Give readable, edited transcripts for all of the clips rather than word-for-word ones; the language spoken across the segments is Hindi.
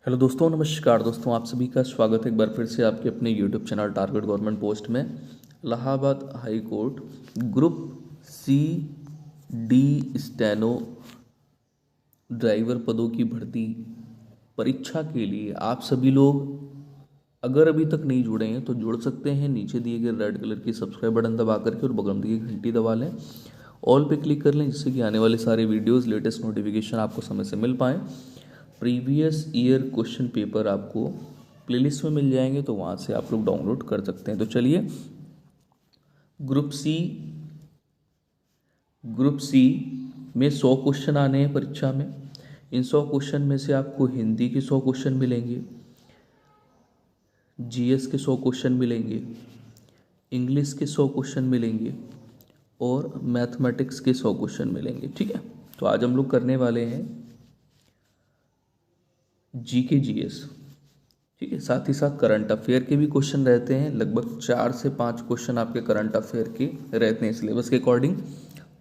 हेलो दोस्तों, नमस्कार दोस्तों। आप सभी का स्वागत है एक बार फिर से आपके अपने YouTube channel target government post में। Allahabad high court group C D steno driver पदों की भर्ती परीक्षा के लिए आप सभी लोग अगर अभी तक नहीं जुड़े हैं तो जुड़ सकते हैं। नीचे दिए गए रेड कलर की सब्सक्राइब बटन दबा करके और बगल में दिए घंटी दबा लें, ऑल पे क्लिक कर लें, जिससे कि आने वाले सारे वीडियोस लेटेस्ट नोटिफिकेशन आपको समय से मिल पाएँ। प्रीवियस ईयर क्वेश्चन पेपर आपको प्लेलिस्ट में मिल जाएंगे, तो वहाँ से आप लोग डाउनलोड कर सकते हैं। तो चलिए, ग्रुप सी में 100 क्वेश्चन आने हैं परीक्षा में। इन 100 क्वेश्चन में से आपको हिंदी के 100 क्वेश्चन मिलेंगे, जीएस के 100 क्वेश्चन मिलेंगे, इंग्लिश के 100 क्वेश्चन मिलेंगे और मैथमेटिक्स के 100 क्वेश्चन मिलेंगे। ठीक है, तो आज हम लोग करने वाले हैं जीके जीएस। ठीक है, साथ ही साथ करंट अफेयर के भी क्वेश्चन रहते हैं। लगभग 4 से 5 क्वेश्चन आपके करंट अफेयर के रहते हैं सिलेबस के अकॉर्डिंग।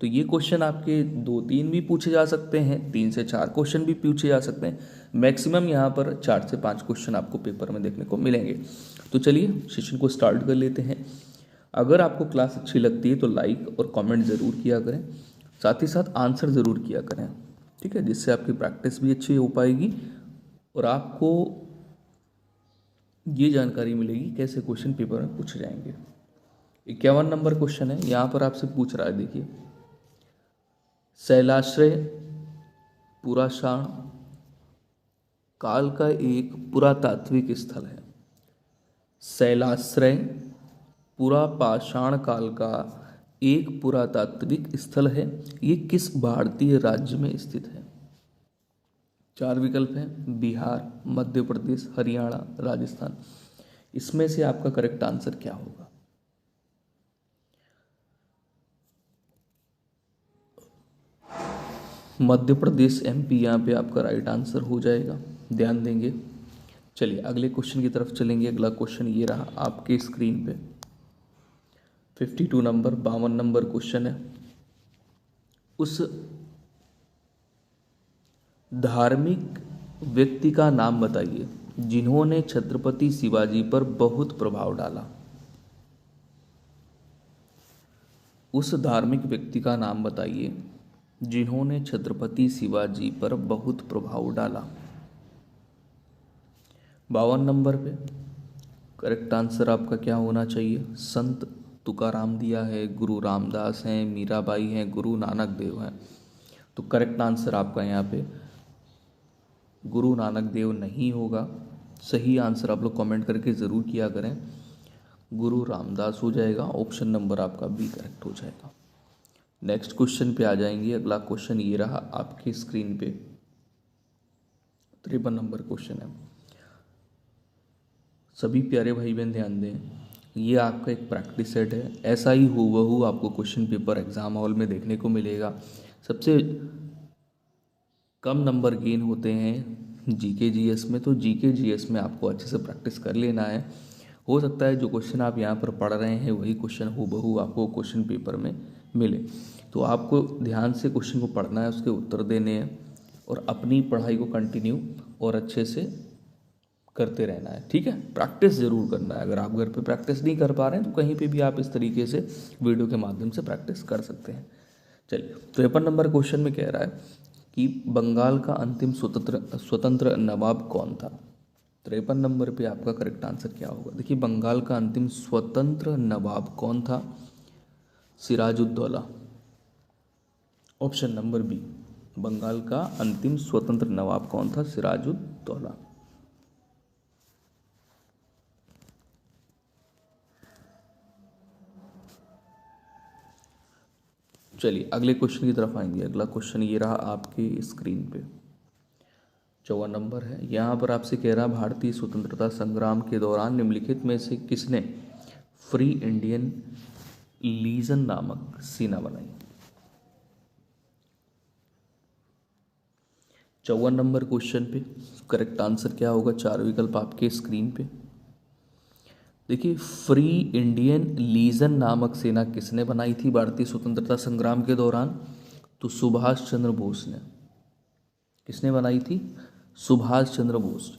तो ये क्वेश्चन आपके 2-3 भी पूछे जा सकते हैं, 3 से 4 क्वेश्चन भी पूछे जा सकते हैं। मैक्सिमम यहाँ पर 4 से 5 क्वेश्चन आपको पेपर में देखने को मिलेंगे। तो चलिए सेशन को स्टार्ट कर लेते हैं। अगर आपको क्लास अच्छी लगती है तो लाइक और कमेंट ज़रूर किया करें, साथ ही साथ आंसर ज़रूर किया करें। ठीक है, जिससे आपकी प्रैक्टिस भी अच्छी हो पाएगी और आपको ये जानकारी मिलेगी कैसे क्वेश्चन पेपर में पूछे जाएंगे। 51 नंबर क्वेश्चन है, यहाँ पर आपसे पूछ रहा है, देखिए, शैलाश्रय पुराषाण काल का एक पुरातात्विक स्थल है। शैलाश्रय पुरापाषाण काल का एक पुरातात्विक स्थल है। ये किस भारतीय राज्य में स्थित है? 4 विकल्प हैं, बिहार, मध्य प्रदेश, हरियाणा, राजस्थान। इसमें से आपका करेक्ट आंसर क्या होगा? मध्य प्रदेश, एमपी यहाँ पे आपका राइट आंसर हो जाएगा, ध्यान देंगे। चलिए अगले क्वेश्चन की तरफ चलेंगे। अगला क्वेश्चन ये रहा आपके स्क्रीन पे, 52 नंबर 52 नंबर क्वेश्चन है। उस धार्मिक व्यक्ति का नाम बताइए जिन्होंने छत्रपति शिवाजी पर बहुत प्रभाव डाला। उस धार्मिक व्यक्ति का नाम बताइए जिन्होंने छत्रपति शिवाजी पर बहुत प्रभाव डाला। 52 नंबर पे करेक्ट आंसर आपका क्या होना चाहिए? संत तुकाराम दिया है, गुरु रामदास हैं, मीराबाई हैं, गुरु नानक देव हैं। तो करेक्ट आंसर आपका यहाँ पे गुरु नानक देव नहीं होगा। सही आंसर आप लोग कमेंट करके ज़रूर किया करें, गुरु रामदास हो जाएगा। ऑप्शन नंबर आपका बी करेक्ट हो जाएगा। नेक्स्ट क्वेश्चन पे आ जाएंगे। अगला क्वेश्चन ये रहा आपकी स्क्रीन पे, 53 नंबर क्वेश्चन है। सभी प्यारे भाई बहन ध्यान दें, ये आपका एक प्रैक्टिस सेट है। ऐसा ही हूबहू आपको क्वेश्चन पेपर एग्जाम हॉल में देखने को मिलेगा। सबसे कम नंबर गेन होते हैं जीके जीएस में, तो जीके जीएस में आपको अच्छे से प्रैक्टिस कर लेना है। हो सकता है जो क्वेश्चन आप यहाँ पर पढ़ रहे हैं वही क्वेश्चन हूबहू आपको क्वेश्चन पेपर में मिले। तो आपको ध्यान से क्वेश्चन को पढ़ना है, उसके उत्तर देने हैं और अपनी पढ़ाई को कंटिन्यू और अच्छे से करते रहना है। ठीक है, प्रैक्टिस ज़रूर करना है। अगर आप घर पे प्रैक्टिस नहीं कर पा रहे हैं तो कहीं पे भी आप इस तरीके से वीडियो के माध्यम से प्रैक्टिस कर सकते हैं। चलिए, 53 नंबर क्वेश्चन में कह रहा है कि बंगाल का अंतिम स्वतंत्र नवाब कौन था? 53 नंबर पे आपका करेक्ट आंसर क्या होगा? देखिए, बंगाल का अंतिम स्वतंत्र नवाब कौन था? Sirajuddaula. Option number B, Bengal का अंतिम स्वतंत्र नवाब कौन था? सिराजुद्दौला। चलिए अगले क्वेश्चन की तरफ आएंगे। अगला क्वेश्चन ये रहा आपके स्क्रीन पे, 54 नंबर है। यहाँ पर आपसे कह रहा, भारतीय स्वतंत्रता संग्राम के दौरान निम्नलिखित में से किसने फ्री इंडियन लीजन नामक सेना बनाई? 54 नंबर क्वेश्चन पे करेक्ट आंसर क्या होगा? 4 विकल्प आपके स्क्रीन पे। देखिए, फ्री इंडियन लीजन नामक सेना किसने बनाई थी भारतीय स्वतंत्रता संग्राम के दौरान? तो सुभाष चंद्र बोस ने। किसने बनाई थी? सुभाष चंद्र बोस।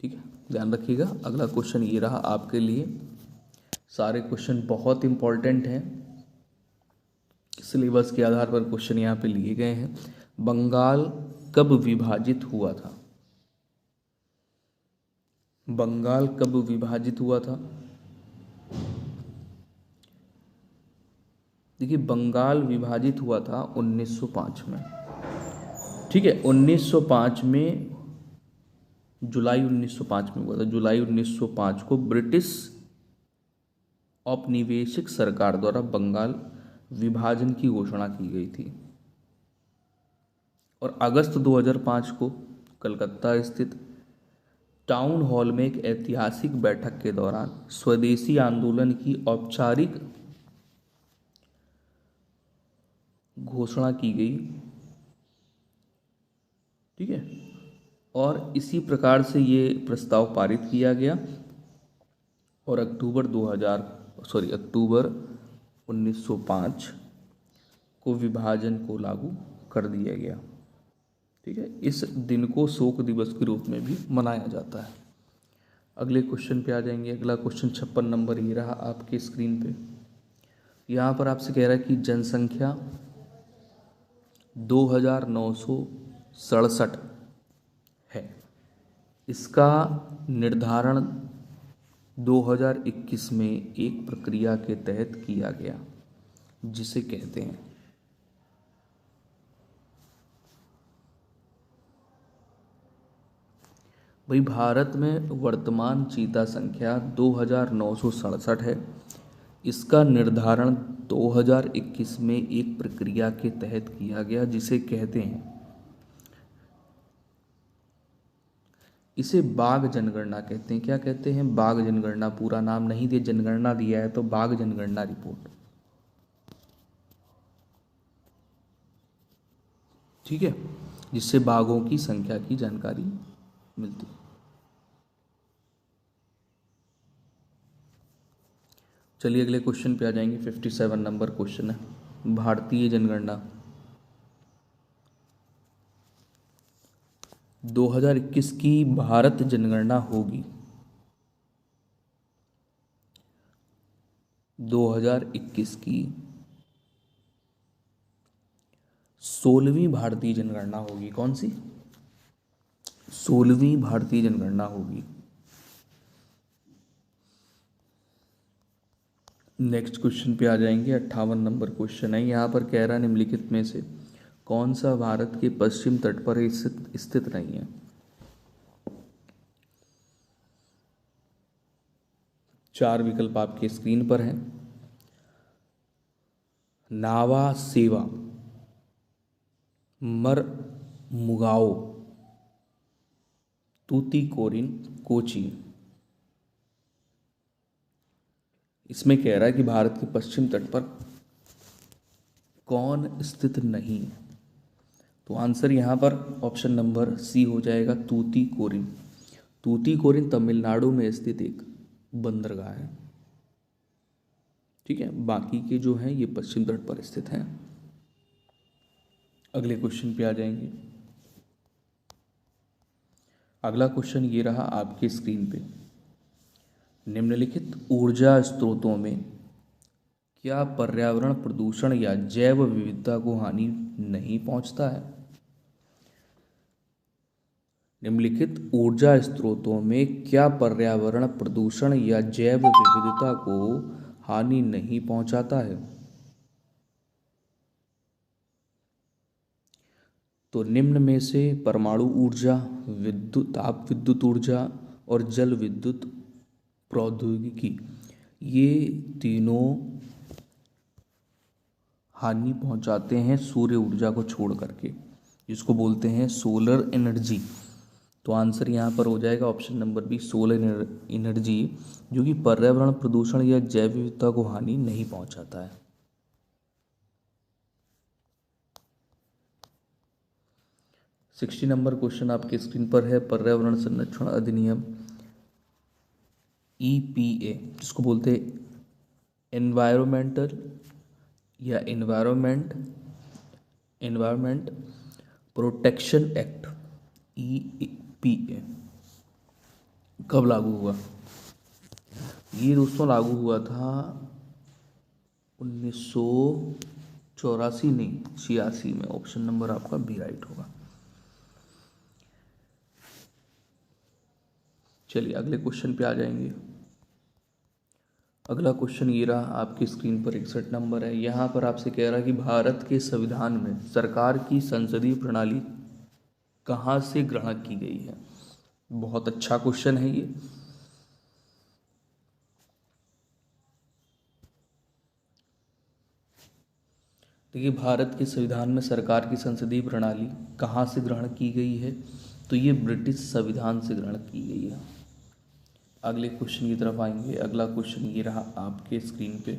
ठीक है, ध्यान रखिएगा। अगला क्वेश्चन ये रहा आपके लिए। सारे क्वेश्चन बहुत इंपॉर्टेंट हैं, सिलेबस के आधार पर क्वेश्चन यहाँ पे लिए गए हैं। बंगाल कब विभाजित हुआ था? बंगाल कब विभाजित हुआ था? देखिए, बंगाल विभाजित हुआ था 1905 में। ठीक है, 1905 में, जुलाई 1905 में हुआ था। जुलाई 1905 को ब्रिटिश औपनिवेशिक सरकार द्वारा बंगाल विभाजन की घोषणा की गई थी। और अगस्त 2005 को कलकत्ता स्थित टाउन हॉल में एक ऐतिहासिक बैठक के दौरान स्वदेशी आंदोलन की औपचारिक घोषणा की गई। ठीक है, और इसी प्रकार से ये प्रस्ताव पारित किया गया और अक्टूबर 1905 को विभाजन को लागू कर दिया गया। ठीक है, इस दिन को शोक दिवस के रूप में भी मनाया जाता है। अगले क्वेश्चन पे आ जाएंगे। अगला क्वेश्चन 56 नंबर ये रहा आपके स्क्रीन पे। यहाँ पर आपसे कह रहा है कि जनसंख्या 2967 है। इसका निर्धारण 2021 में एक प्रक्रिया के तहत किया गया, जिसे कहते हैं। भाई, भारत में वर्तमान चीता संख्या 2967 है। इसका निर्धारण 2021 में एक प्रक्रिया के तहत किया गया, जिसे कहते हैं। इसे बाघ जनगणना कहते हैं। क्या कहते हैं? बाघ जनगणना। पूरा नाम नहीं दिया, जनगणना दिया है तो बाघ जनगणना रिपोर्ट। ठीक है, जिससे बाघों की संख्या की जानकारी मिलती है। चलिए अगले क्वेश्चन पे आ जाएंगे। 57 नंबर क्वेश्चन है, भारतीय जनगणना। 2021 की भारत जनगणना होगी। 2021 की 16वीं भारतीय जनगणना होगी। कौन सी? 16वीं भारतीय जनगणना होगी। नेक्स्ट क्वेश्चन पे आ जाएंगे। 58 नंबर क्वेश्चन है। यहाँ पर कह रहा है, निम्नलिखित में से कौन सा भारत के पश्चिम तट पर स्थित नहीं है? चार विकल्प आपके स्क्रीन पर हैं। नावा सेवा, मरमुगाओ, तूतीकोरिन, कोची। इसमें कह रहा है कि भारत के पश्चिम तट पर कौन स्थित नहीं है? तो आंसर यहाँ पर ऑप्शन नंबर सी हो जाएगा, तूतीकोरिन। तूतीकोरिन तमिलनाडु में स्थित एक बंदरगाह है। ठीक है, बाकी के जो हैं ये पश्चिम तट पर स्थित हैं। अगले क्वेश्चन पे आ जाएंगे। अगला क्वेश्चन ये रहा आपके स्क्रीन पे। निम्नलिखित ऊर्जा स्रोतों में क्या पर्यावरण प्रदूषण या जैव विविधता को हानि नहीं पहुंचता है? निम्नलिखित ऊर्जा स्रोतों में क्या पर्यावरण प्रदूषण या जैव विविधता को हानि नहीं पहुंचाता है? तो निम्न में से परमाणु ऊर्जा, ताप विद्युत ऊर्जा और जल विद्युत प्रौद्योगिकी, ये तीनों हानि पहुंचाते हैं सूर्य ऊर्जा को छोड़ करके, जिसको बोलते हैं सोलर एनर्जी। तो आंसर यहाँ पर हो जाएगा option number B, solar energy, जो कि पर्यावरण प्रदूषण या जैव विविधता को हानि नहीं पहुंचाता है। सिक्सटी नंबर क्वेश्चन आपके स्क्रीन पर है। पर्यावरण संरक्षण अधिनियम EPA, जिसको बोलते हैं एनवायरमेंटल या एनवायरमेंट प्रोटेक्शन एक्ट, EPA। कब लागू हुआ? ये दोस्तों लागू हुआ था 1984, नहीं 86 में। ऑप्शन नंबर आपका बी राइट होगा। चलिए अगले क्वेश्चन पे आ जाएंगे। अगला क्वेश्चन ये रहा आपकी स्क्रीन पर, 61 नंबर है। यहाँ पर आपसे कह रहा है कि भारत के संविधान में सरकार की संसदीय प्रणाली कहाँ से ग्रहण की गई है? बहुत अच्छा क्वेश्चन है ये। देखिए, भारत के संविधान में सरकार की संसदीय प्रणाली कहाँ से ग्रहण की गई है? तो ये ब्रिटिश संविधान से ग्रहण की गई है। अगले क्वेश्चन की तरफ आएंगे। अगला क्वेश्चन ये रहा आपके स्क्रीन पे।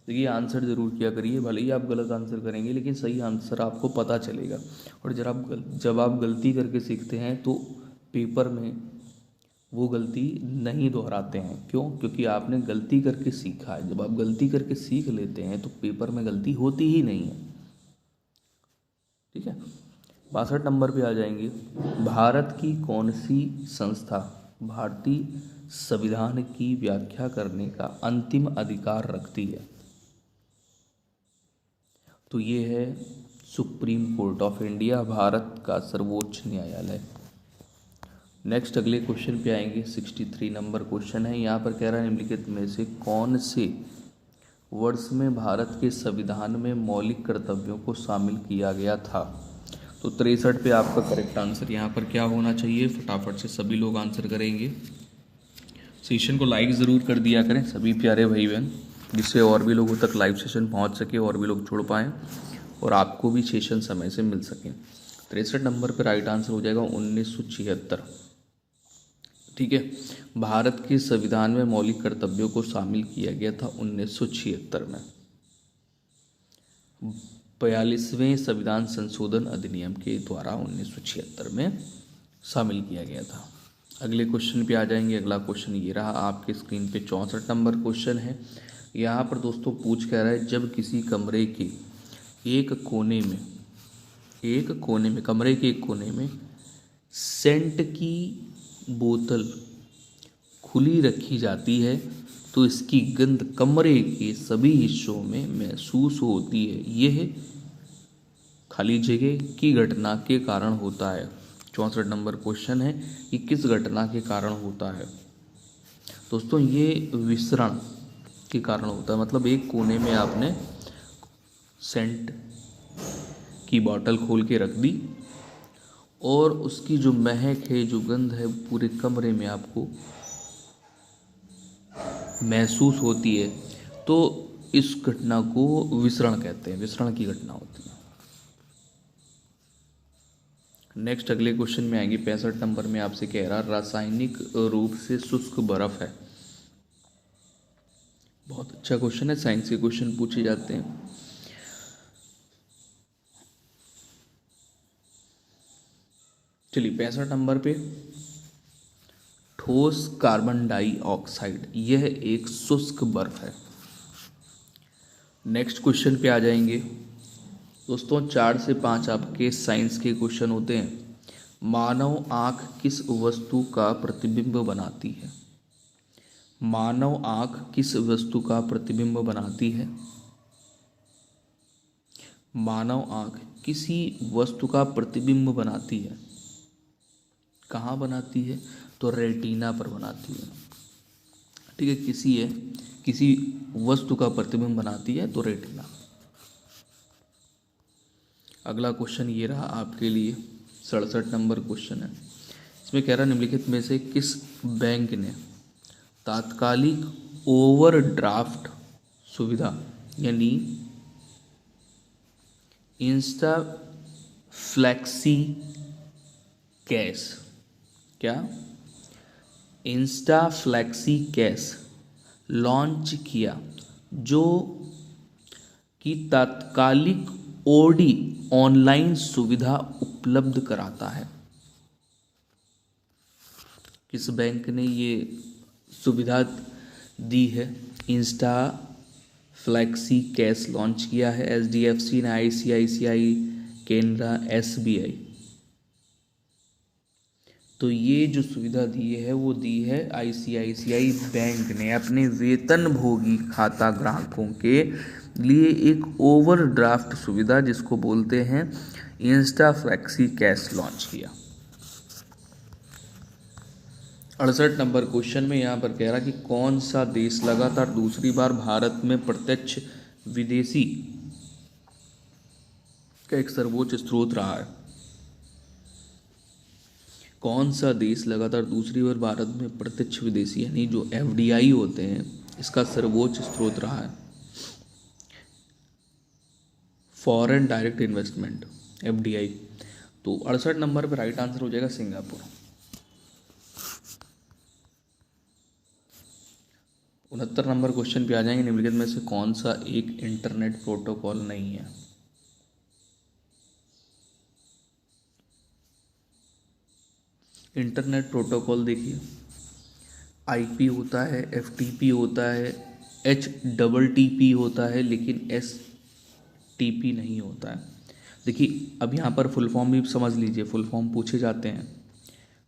देखिए, आंसर ज़रूर किया करिए, भले ही आप गलत आंसर करेंगे लेकिन सही आंसर आपको पता चलेगा। और जब आप गलती करके सीखते हैं तो पेपर में वो गलती नहीं दोहराते हैं। क्यों? क्योंकि आपने गलती करके सीखा है। जब आप गलती करके सीख लेते हैं तो पेपर में गलती होती ही नहीं है। ठीक है, 62 नंबर पे आ जाएंगे। भारत की कौन सी संस्था भारतीय संविधान की व्याख्या करने का अंतिम अधिकार रखती है? तो ये है supreme court of India, Bharat का सर्वोच्च न्यायालय। नेक्स्ट अगले क्वेश्चन पे आएंगे। 63 नंबर क्वेश्चन है। यहाँ पर कह रहा है निम्नलिखित में से कौन से वर्ष में भारत के संविधान में मौलिक कर्तव्यों को शामिल किया गया था? तो 63 पे आपका करेक्ट आंसर यहाँ पर क्या होना चाहिए? फटाफट से सभी लोग आंसर करेंगे। सेशन को लाइक ज़रूर कर दिया करें सभी प्यारे भाई बहन, जिससे और भी लोगों तक लाइव सेशन पहुँच सके और भी लोग जुड़ पाएँ और आपको भी सेशन समय से मिल सके। 63 नंबर पर राइट आंसर हो जाएगा 1976। ठीक है, भारत के संविधान में मौलिक कर्तव्यों को शामिल किया गया था 1976 में, 42वें संविधान संशोधन अधिनियम के द्वारा 1976 में शामिल किया गया था। अगले क्वेश्चन पे आ जाएंगे। अगला क्वेश्चन ये रहा आपके स्क्रीन पे, 64 नंबर क्वेश्चन है। यहाँ पर दोस्तों पूछ कह रहा है, जब किसी कमरे के एक कोने में कमरे के एक कोने में सेंट की बोतल खुली रखी जाती है तो इसकी गंध कमरे के सभी हिस्सों में महसूस होती है। यह खाली जगह की घटना के कारण होता है। 64 नंबर क्वेश्चन है कि किस घटना के कारण होता है? दोस्तों, ये विसरण के कारण होता है। मतलब एक कोने में आपने सेंट की बोतल खोल के रख दी और उसकी जो महक है, जो गंध है, पूरे कमरे में आपको महसूस होती है, तो इस घटना को विसरण कहते हैं। विसरण की घटना होती है। नेक्स्ट अगले क्वेश्चन में आएंगे। 65 नंबर में आपसे कह रहा, रासायनिक रूप से शुष्क बर्फ है। बहुत अच्छा क्वेश्चन है, साइंस के क्वेश्चन पूछे जाते हैं। चलिए 65 नंबर पे, ठोस कार्बन डाइऑक्साइड, यह एक शुष्क बर्फ है। नेक्स्ट क्वेश्चन पे आ जाएंगे दोस्तों। 4 से 5 आपके साइंस के क्वेश्चन होते हैं। मानव आँख किस वस्तु का प्रतिबिंब बनाती है? मानव आँख किस वस्तु का प्रतिबिंब बनाती है? मानव आँख किसी वस्तु का प्रतिबिंब बनाती है। कहाँ बनाती है? तो रेटिना पर बनाती है। ठीक है, किसी वस्तु का प्रतिबिंब बनाती है तो रेटिना। अगला क्वेश्चन ये रहा आपके लिए, 67 नंबर क्वेश्चन है। इसमें कह रहा, निम्नलिखित में से किस बैंक ने तात्कालिक ओवरड्राफ्ट सुविधा यानी इंस्टा फ्लैक्सी कैश, क्या इंस्टा फ्लैक्सी कैश लॉन्च किया, जो कि तात्कालिक ओडी ऑनलाइन सुविधा उपलब्ध कराता है? किस बैंक ने ये सुविधा दी है? इंस्टा फ्लैक्सी कैश लॉन्च किया है। HDFC ने, ICICI, केनरा, SBI। तो ये जो सुविधा दी है वो दी है आईसीआईसीआई बैंक ने अपने वेतनभोगी खाता ग्राहकों के लिए एक ओवरड्राफ्ट सुविधा जिसको बोलते हैं इंस्टा फ्लेक्सी कैश लॉन्च किया। 68 नंबर क्वेश्चन में यहाँ पर कह रहा कि कौन सा देश लगातार दूसरी बार भारत में प्रत्यक्ष विदेशी का एक सर्वोच्च स्रोत रहा है। कौन सा देश लगातार दूसरी बार भारत में प्रत्यक्ष विदेशी यानी जो एफडीआई होते हैं इसका सर्वोच्च स्रोत रहा है। Foreign direct investment FDI. तो 68 नंबर पर राइट आंसर हो जाएगा सिंगापुर। 69 नंबर क्वेश्चन पे आ जाएंगे, निम्नलिखित में से कौन सा एक इंटरनेट प्रोटोकॉल नहीं है। इंटरनेट प्रोटोकॉल देखिए, आईपी होता है, एफटीपी होता है, HTTP होता है, लेकिन STP नहीं होता है। देखिए अब यहाँ पर फुल फॉर्म भी समझ लीजिए, फुल फॉर्म पूछे जाते हैं।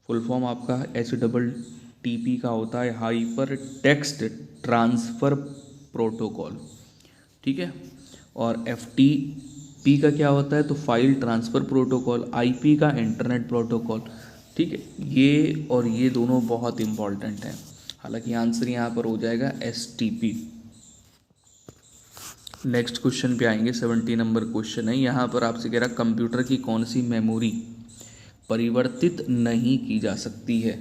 फुल फॉर्म आपका HTTP का होता है हाइपर टेक्स्ट ट्रांसफ़र प्रोटोकॉल, ठीक है। और FTP का क्या होता है, तो फाइल ट्रांसफ़र प्रोटोकॉल। IP का इंटरनेट प्रोटोकॉल, ठीक है। ये और ये दोनों बहुत इंपॉर्टेंट हैं। हालांकि आंसर यहाँ पर हो जाएगा STP। नेक्स्ट क्वेश्चन पे आएंगे, 70 नंबर क्वेश्चन है। यहाँ पर आपसे कह रहा कंप्यूटर की कौन सी मेमोरी परिवर्तित नहीं की जा सकती है।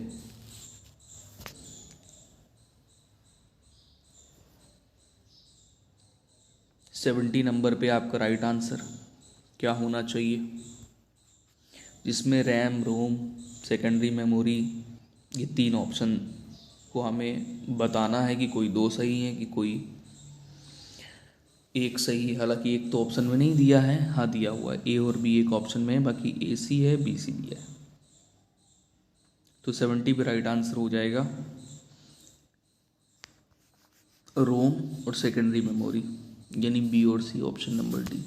सेवेंटी नंबर पे आपका राइट आंसर क्या होना चाहिए, जिसमें रैम, रोम, सेकेंडरी मेमोरी, ये तीन ऑप्शन को हमें बताना है कि कोई दो सही है कि कोई एक सही है। हालांकि एक तो ऑप्शन में नहीं दिया है, हाँ दिया हुआ है ए और बी एक ऑप्शन में है, बाकी AC है BC दिया है। तो 70 पे राइट आंसर हो जाएगा रोम और सेकेंडरी मेमोरी, यानी B और C ऑप्शन नंबर D।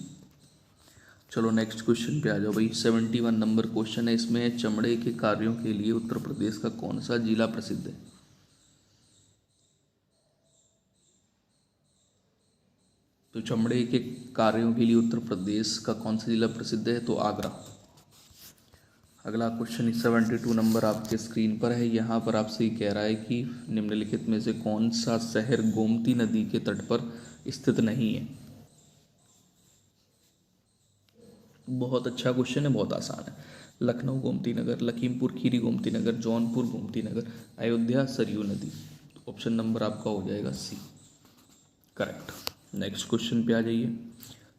चलो नेक्स्ट क्वेश्चन पे आ जाओ भाई। 71 नंबर क्वेश्चन है, इसमें चमड़े के कार्यों के लिए उत्तर प्रदेश का कौन सा जिला प्रसिद्ध है। तो चमड़े के कार्यों के लिए उत्तर प्रदेश का कौन सा जिला प्रसिद्ध है, तो आगरा। अगला क्वेश्चन 72 नंबर आपके स्क्रीन पर है। यहाँ पर आपसे ये कह रहा है कि निम्नलिखित में से कौन सा शहर गोमती नदी के तट पर स्थित नहीं है। बहुत अच्छा क्वेश्चन है, बहुत आसान है। लखनऊ गोमती नगर, लखीमपुर खीरी गोमती नगर, जौनपुर गोमती नगर, अयोध्या सरयू नदी। ऑप्शन नंबर आपका हो जाएगा C, करेक्ट। नेक्स्ट क्वेश्चन पे आ जाइए।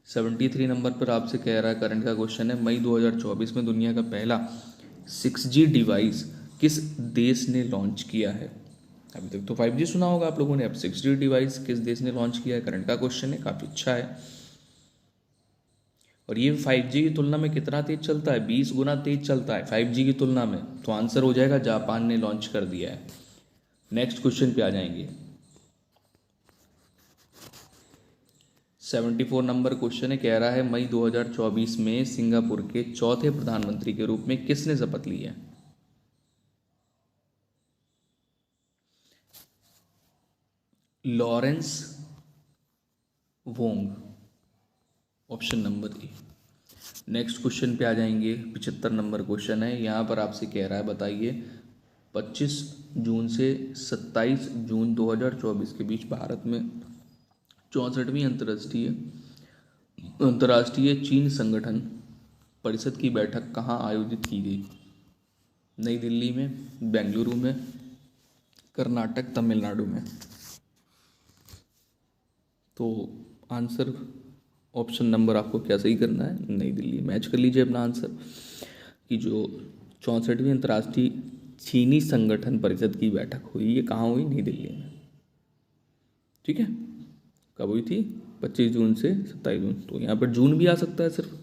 73 नंबर पर आपसे कह रहा है, करंट का क्वेश्चन है, मई 2024 में दुनिया का पहला 6G डिवाइस किस देश ने लॉन्च किया है। अभी तक तो 5G सुना होगा आप लोगों ने, अब 6G डिवाइस किस देश ने लॉन्च किया है, करंट का क्वेश्चन है, काफ़ी अच्छा है। और ये 5G की तुलना में कितना तेज चलता है, 20 गुना तेज चलता है 5G की तुलना में। तो आंसर हो जाएगा जापान ने लॉन्च कर दिया है। नेक्स्ट क्वेश्चन पे आ जाएंगे। 74 नंबर क्वेश्चन है, कह रहा है मई 2024 में सिंगापुर के चौथे प्रधानमंत्री के रूप में किसने शपथ ली है। Lawrence Wong, option number A. Next question पे आ जाएंगे। 75 नंबर क्वेश्चन है, यहाँ पर आपसे कह रहा है बताइए 25 जून से 27 जून 2024 के बीच भारत में 64वीं अंतर्राष्ट्रीय चीन संगठन परिषद की बैठक कहाँ आयोजित की गई। नई दिल्ली में, बेंगलुरु में, कर्नाटक, तमिलनाडु में। तो आंसर ऑप्शन नंबर आपको क्या सही करना है, नई दिल्ली। मैच कर लीजिए अपना आंसर कि जो 64वीं अंतर्राष्ट्रीय चीनी संगठन परिषद की बैठक हुई, ये कहाँ हुई, नई दिल्ली में, ठीक है। कब हुई थी, 25 जून से 27 जून। तो यहाँ पर जून भी आ सकता है सिर्फ।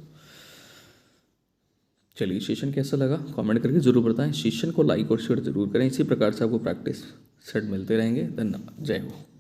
चलिए सेशन कैसा लगा कमेंट करके जरूर बताएं। सेशन को लाइक और शेयर जरूर करें। इसी प्रकार से आपको प्रैक्टिस सेट मिलते रहेंगे। धन्यवाद, जय हो।